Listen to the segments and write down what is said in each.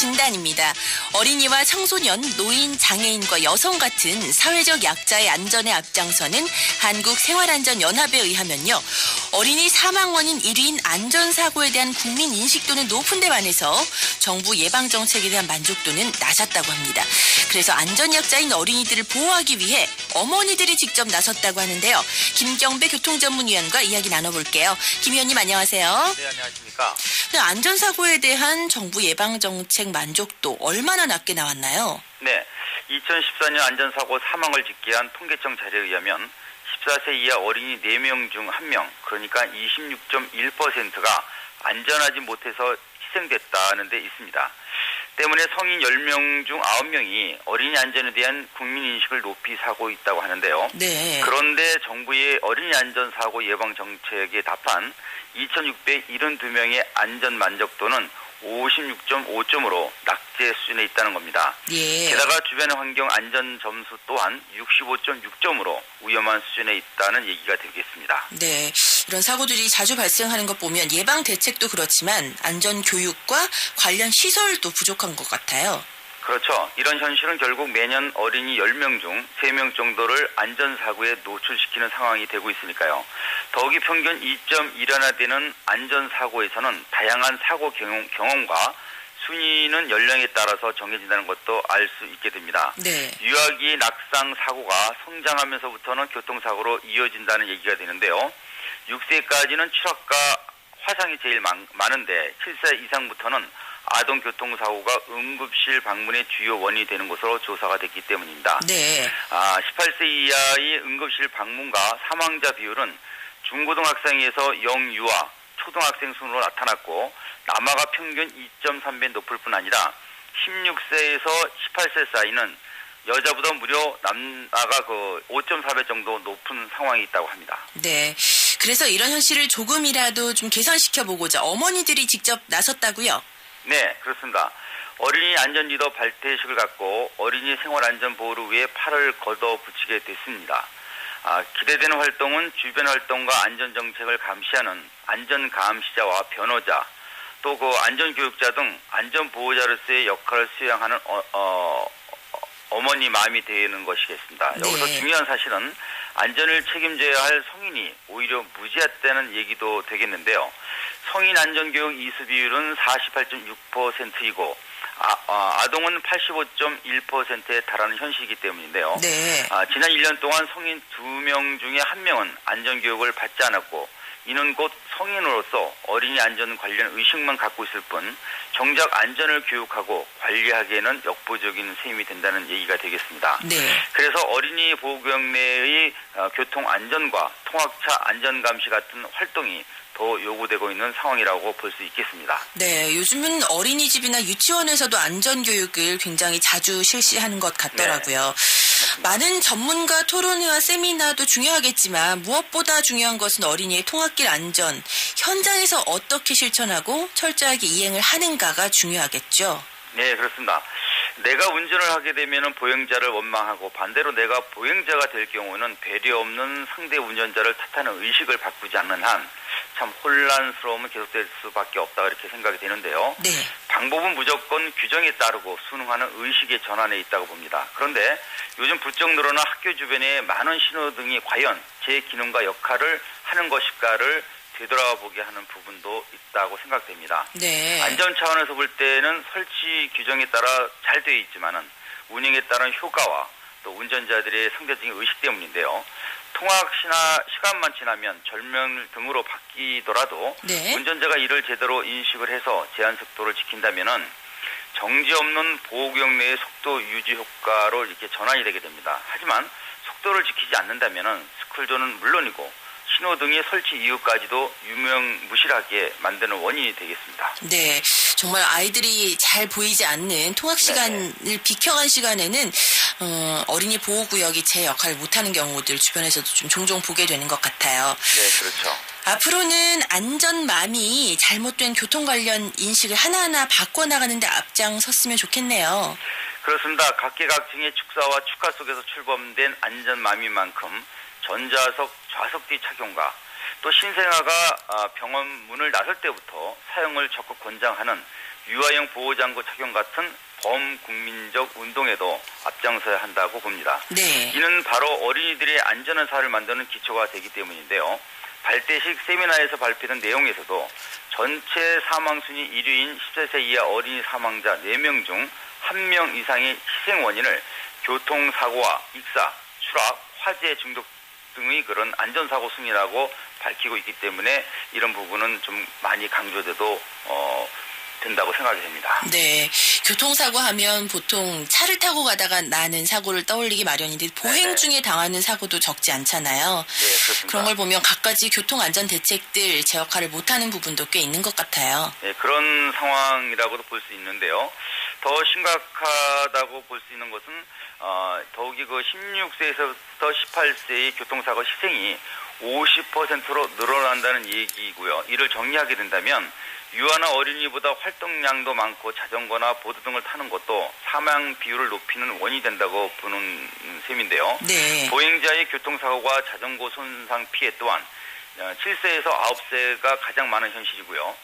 진단입니다. 어린이와 청소년, 노인, 장애인과 여성 같은 사회적 약자의 안전에 앞장서는 한국생활안전연합에 의하면요. 어린이 사망 원인 1위인 안전사고에 대한 국민 인식도는 높은데 반해서 정부 예방정책에 대한 만족도는 낮았다고 합니다. 그래서 안전약자인 어린이들을 보호하기 위해 어머니들이 직접 나섰다고 하는데요. 김경배 교통전문위원과 이야기 나눠볼게요. 김 위원님 안녕하세요. 네, 안녕하십니까. 네, 안전사고에 대한 정부 예방정책 만족도 얼마나 낮게 나왔나요? 네, 2014년 안전사고 사망을 집계한 통계청 자료에 의하면 14세 이하 어린이 4명 중 1명, 그러니까 26.1%가 안전하지 못해서 희생됐다는 데 있습니다. 때문에 성인 10명 중 9명이 어린이 안전에 대한 국민인식을 높이 사고 있다고 하는데요. 네. 그런데 정부의 어린이 안전사고 예방 정책에 답한 2,672명의 안전 만족도는 56.5점으로 낙제 수준에 있다는 겁니다. 예. 게다가 주변의 환경 안전 점수 또한 65.6점으로 위험한 수준에 있다는 얘기가 되겠습니다. 네, 이런 사고들이 자주 발생하는 것 보면 예방 대책도 그렇지만 안전 교육과 관련 시설도 부족한 것 같아요. 그렇죠. 이런 현실은 결국 매년 어린이 10명 중 3명 정도를 안전사고에 노출시키는 상황이 되고 있으니까요. 더욱이 평균 2.1회나 되는 안전사고에서는 다양한 사고 경험과 순위는 연령에 따라서 정해진다는 것도 알 수 있게 됩니다. 네. 유아기 낙상 사고가 성장하면서부터는 교통사고로 이어진다는 얘기가 되는데요. 6세까지는 추락과 화상이 제일 많은데 7세 이상부터는 아동교통사고가 응급실 방문의 주요 원인이 되는 것으로 조사가 됐기 때문입니다. 네. 18세 이하의 응급실 방문과 사망자 비율은 중고등학생에서 영유아, 초등학생 순으로 나타났고 남아가 평균 2.3배 높을 뿐 아니라 16세에서 18세 사이는 여자보다 무려 남아가 5.4배 정도 높은 상황이 있다고 합니다. 네. 그래서 이런 현실을 조금이라도 좀 개선시켜보고자 어머니들이 직접 나섰다고요? 네, 그렇습니다. 어린이 안전 리더 발대식을 갖고 어린이 생활 안전 보호를 위해 팔을 걷어붙이게 됐습니다. 기대되는 활동은 주변 활동과 안전 정책을 감시하는 안전 감시자와 변호자, 또 안전교육자 등 안전 보호자로서의 역할을 수행하는 어머니 마음이 되는 것이겠습니다. 네. 여기서 중요한 사실은 안전을 책임져야 할 성인이 오히려 무지했다는 얘기도 되겠는데요. 성인 안전교육 이수 비율은 48.6%이고 아동은 85.1%에 달하는 현실이기 때문인데요. 네. 지난 1년 동안 성인 2명 중에 1명은 안전교육을 받지 않았고 이는 곧 성인으로서 어린이 안전 관련 의식만 갖고 있을 뿐 정작 안전을 교육하고 관리하기에는 역부족인 셈이 된다는 얘기가 되겠습니다. 네. 그래서 어린이 보호구역 내의 교통 안전과 통학차 안전 감시 같은 활동이 더 요구되고 있는 상황이라고 볼 수 있겠습니다. 네, 요즘은 어린이집이나 유치원에서도 안전교육을 굉장히 자주 실시하는 것 같더라고요. 네. 많은 전문가 토론회와 세미나도 중요하겠지만 무엇보다 중요한 것은 어린이의 통학길 안전, 현장에서 어떻게 실천하고 철저하게 이행을 하는가가 중요하겠죠. 네, 그렇습니다. 내가 운전을 하게 되면 보행자를 원망하고 반대로 내가 보행자가 될 경우는 배려 없는 상대 운전자를 탓하는 의식을 바꾸지 않는 한 참 혼란스러움은 계속될 수밖에 없다 이렇게 생각이 되는데요. 네. 방법은 무조건 규정에 따르고 순응하는 의식의 전환에 있다고 봅니다. 그런데 요즘 부쩍 늘어난 학교 주변에 많은 신호등이 과연 제 기능과 역할을 하는 것일까를 되돌아보게 하는 부분도 있다고 생각됩니다. 네. 안전 차원에서 볼 때는 설치 규정에 따라 잘 되어 있지만은 운영에 따른 효과와 또 운전자들의 상대적인 의식 때문인데요. 통학 시간만 지나면 절명 등으로 바뀌더라도 네. 운전자가 이를 제대로 인식을 해서 제한 속도를 지킨다면은 정지 없는 보호구역 내의 속도 유지 효과로 이렇게 전환이 되게 됩니다. 하지만 속도를 지키지 않는다면은 스쿨존은 물론이고 신호등의 설치 이유까지도 유명무실하게 만드는 원인이 되겠습니다. 네, 정말 아이들이 잘 보이지 않는 통학 시간을 비켜간 시간에는 어린이 보호구역이 제 역할을 못하는 경우들 주변에서도 좀 종종 보게 되는 것 같아요. 네, 그렇죠. 앞으로는 안전맘이 잘못된 교통 관련 인식을 하나하나 바꿔나가는 데 앞장섰으면 좋겠네요. 그렇습니다. 각계각층의 축사와 축하 속에서 출범된 안전맘인 만큼 전좌석, 좌석 뒤 착용과 또 신생아가 병원 문을 나설 때부터 사용을 적극 권장하는 유아용 보호장구 착용 같은 범국민적 운동에도 앞장서야 한다고 봅니다. 네. 이는 바로 어린이들의 안전한 사회를 만드는 기초가 되기 때문인데요. 발대식 세미나에서 발표된 내용에서도 전체 사망순위 1위인 14세 이하 어린이 사망자 4명 중 1명 이상의 희생 원인을 교통사고와 익사, 추락, 화재 중독 등의 그런 안전사고 순위라고 밝히고 있기 때문에 이런 부분은 좀 많이 강조돼도 된다고 생각이 됩니다. 네. 교통사고 하면 보통 차를 타고 가다가 나는 사고를 떠올리기 마련인데 보행 네. 중에 당하는 사고도 적지 않잖아요. 네, 그렇습니다. 그런 걸 보면 갖가지 교통안전 대책들 제 역할을 못하는 부분도 꽤 있는 것 같아요. 네, 그런 상황이라고도 볼 수 있는데요. 더 심각하다고 볼 수 있는 것은 더욱이 그 16세에서부터 18세의 교통사고 희생이 50%로 늘어난다는 얘기고요. 이를 정리하게 된다면 유아나 어린이보다 활동량도 많고 자전거나 보드 등을 타는 것도 사망 비율을 높이는 원인이 된다고 보는 셈인데요. 네. 보행자의 교통사고와 자전거 손상 피해 또한 7세에서 9세가 가장 많은 현실이고요.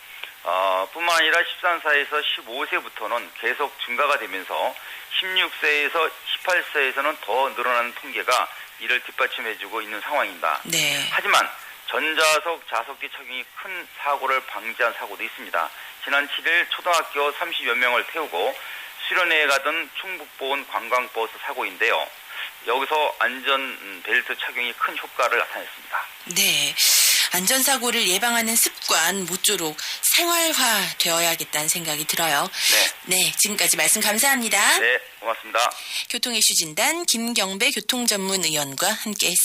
뿐만 아니라 13세에서 15세부터는 계속 증가가 되면서 16세에서 18세에서는 더 늘어나는 통계가 이를 뒷받침해주고 있는 상황입니다. 네. 하지만 전자석 좌석기 착용이 큰 사고를 방지한 사고도 있습니다. 지난 7일 초등학교 30여 명을 태우고 수련회에 가던 충북보은 관광버스 사고인데요. 여기서 안전벨트 착용이 큰 효과를 나타냈습니다. 네. 안전사고를 예방하는 습관 모쪼록 생활화 되어야겠다는 생각이 들어요. 네. 지금까지 말씀 감사합니다. 네, 고맙습니다. 교통 이슈 진단 김경배 교통전문의원과 함께했습니다.